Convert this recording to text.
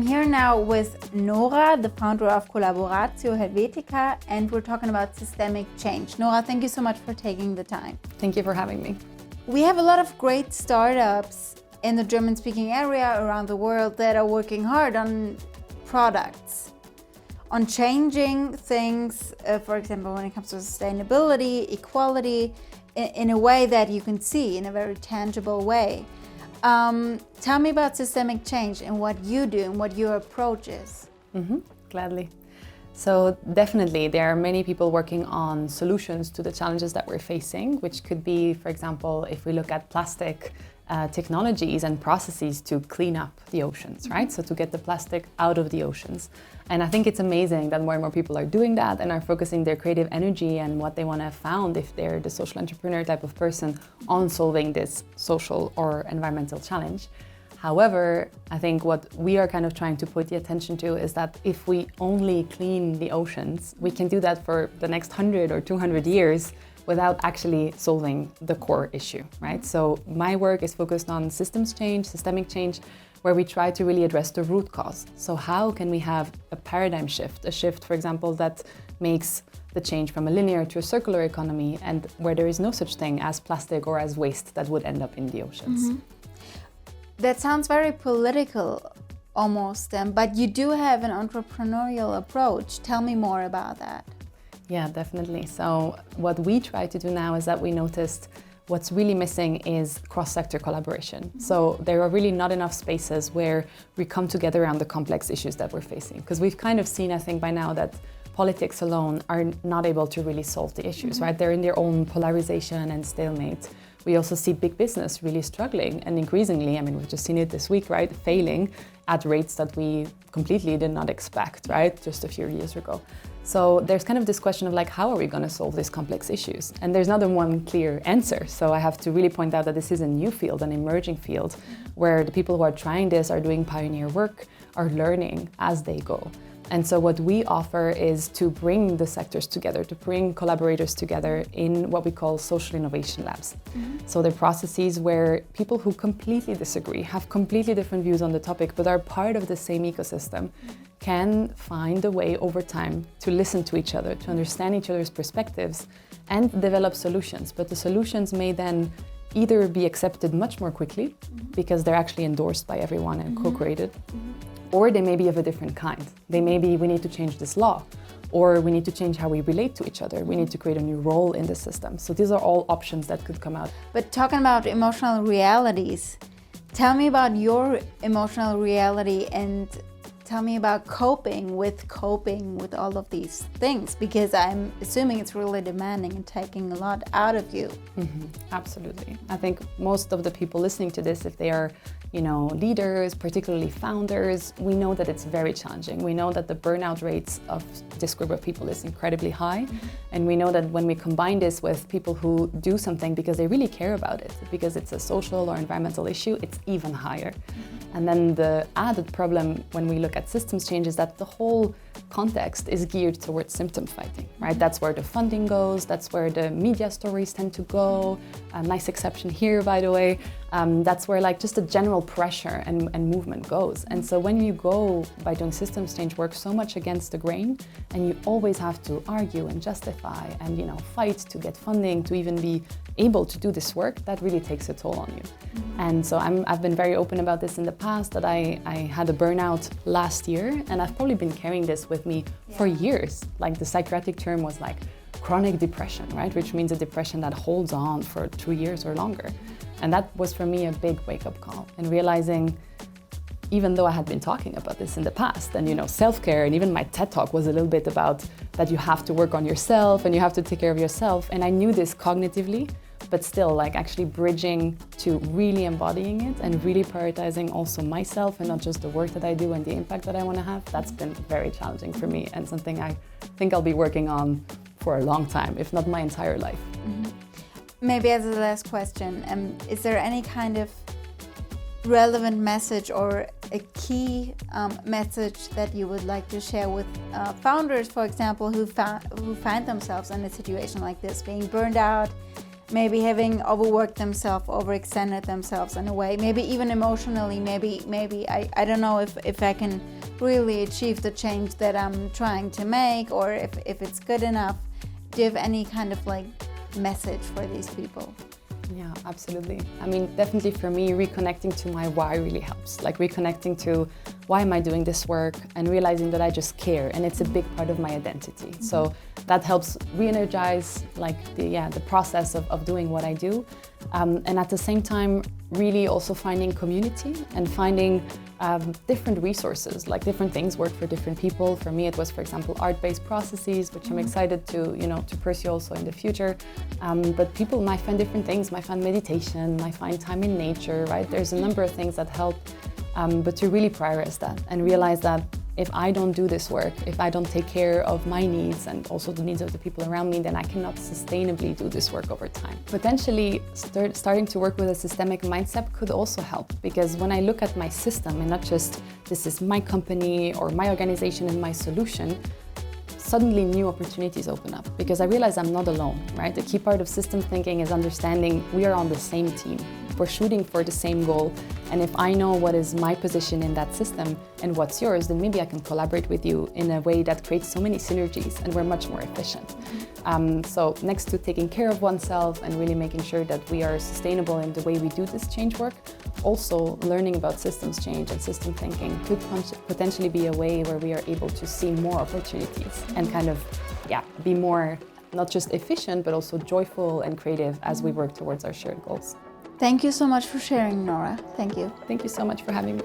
here now with Nora, the founder of Collaboratio Helvetica, and we're talking about systemic change. Nora, thank you so much for taking the time. Thank you for having me. We have a lot of great startups in the German-speaking area around the world that are working hard on products, on changing things, for example, when it comes to sustainability, equality, in a way that you can see, in a very tangible way. Tell me about systemic change and what you do and what your approach is. Gladly. So definitely there are many people working on solutions to the challenges that we're facing, which could be, for example, if we look at plastic technologies and processes to clean up the oceans, right? So to get the plastic out of the oceans. And I think it's amazing that more and more people are doing that and are focusing their creative energy and what they want to have found, if they're the social entrepreneur type of person, on solving this social or environmental challenge. However, I think what we are kind of trying to put the attention to is that if we only clean the oceans, we can do that for the next 100 or 200 years without actually solving the core issue, right? So my work is focused on systems change, systemic change, where we try to really address the root cause. So how can we have a paradigm shift, a shift, for example, that makes the change from a linear to a circular economy, and where there is no such thing as plastic or as waste that would end up in the oceans. That sounds very political almost, but you do have an entrepreneurial approach. Tell me more about that. Yeah, definitely. So what we try to do now is that we noticed what's really missing is cross-sector collaboration. So there are really not enough spaces where we come together around the complex issues that we're facing. Because we've kind of seen, I think by now, that politics alone are not able to really solve the issues, right? They're in their own polarization and stalemate. We also see big business really struggling and increasingly, I mean, we've just seen it this week, right? Failing at rates that we completely did not expect, right? Just a few years ago. So there's kind of this question of like, how are we going to solve these complex issues? And there's not one clear answer. So I have to really point out that this is a new field, an emerging field, where the people who are trying this are doing pioneer work, are learning as they go. And so what we offer is to bring the sectors together, to bring collaborators together in what we call social innovation labs. So they're processes where people who completely disagree, have completely different views on the topic, but are part of the same ecosystem, can find a way over time to listen to each other, to understand each other's perspectives and develop solutions. But the solutions may then either be accepted much more quickly because they're actually endorsed by everyone and co-created, or they may be of a different kind. They may be, we need to change this law, or we need to change how we relate to each other. We need to create a new role in the system. So these are all options that could come out. But talking about emotional realities, tell me about your emotional reality and tell me about coping with all of these things, because I'm assuming it's really demanding and taking a lot out of you. Absolutely. I think most of the people listening to this, if they are, leaders, particularly founders, we know that it's very challenging. We know that the burnout rates of this group of people is incredibly high. And we know that when we combine this with people who do something because they really care about it, because it's a social or environmental issue, it's even higher. And then the added problem when we look at systems change is that the whole context is geared towards symptom fighting, right? That's where the funding goes, that's where the media stories tend to go. A nice exception here, by the way. That's where like just the general pressure and movement goes. And so when you go by doing systems change work so much against the grain, and you always have to argue and justify and fight to get funding to even be able to do this work, that really takes a toll on you. And so I've been very open about this in the past, that I had a burnout last year, and I've probably been carrying this with me for years. Like the psychiatric term was like chronic depression, right? Which means a depression that holds on for 2 years or longer. And that was for me a big wake-up call, and realizing, even though I had been talking about this in the past, and self-care, and even my TED Talk was a little bit about that you have to work on yourself and you have to take care of yourself, and I knew this cognitively, but still like actually bridging to really embodying it and really prioritizing also myself and not just the work that I do and the impact that I want to have, that's been very challenging for me, and something I think I'll be working on for a long time, if not my entire life. Maybe as a last question, is there any kind of relevant message or a key message that you would like to share with founders, for example, who find themselves in a situation like this, being burned out, maybe having overworked themselves, overextended themselves in a way, maybe even emotionally, maybe I don't know if I can really achieve the change that I'm trying to make, or if it's good enough. Do you have any kind of like message for these people? Yeah, absolutely. I mean, definitely for me, reconnecting to my why really helps. Like reconnecting to why am I doing this work and realizing that I just care, and it's a big part of my identity. Mm-hmm. So that helps re-energize like the process of doing what I do. And at the same time, really also finding community and finding different resources, like different things work for different people. For me, it was, for example, art-based processes, which I'm excited to pursue also in the future. But people might find different things, might find meditation, might find time in nature, right? There's a number of things that help, but to really prioritize that and realize that if I don't do this work, if I don't take care of my needs and also the needs of the people around me, then I cannot sustainably do this work over time. Potentially starting to work with a systemic mindset could also help, because when I look at my system and not just this is my company or my organization and my solution, suddenly new opportunities open up, because I realize I'm not alone, right? The key part of system thinking is understanding we are on the same team. We're shooting for the same goal, and if I know what is my position in that system and what's yours, then maybe I can collaborate with you in a way that creates so many synergies and we're much more efficient. So next to taking care of oneself and really making sure that we are sustainable in the way we do this change work, also learning about systems change and system thinking could potentially be a way where we are able to see more opportunities and kind of be more not just efficient but also joyful and creative as we work towards our shared goals. Thank you so much for sharing, Nora. Thank you. Thank you so much for having me.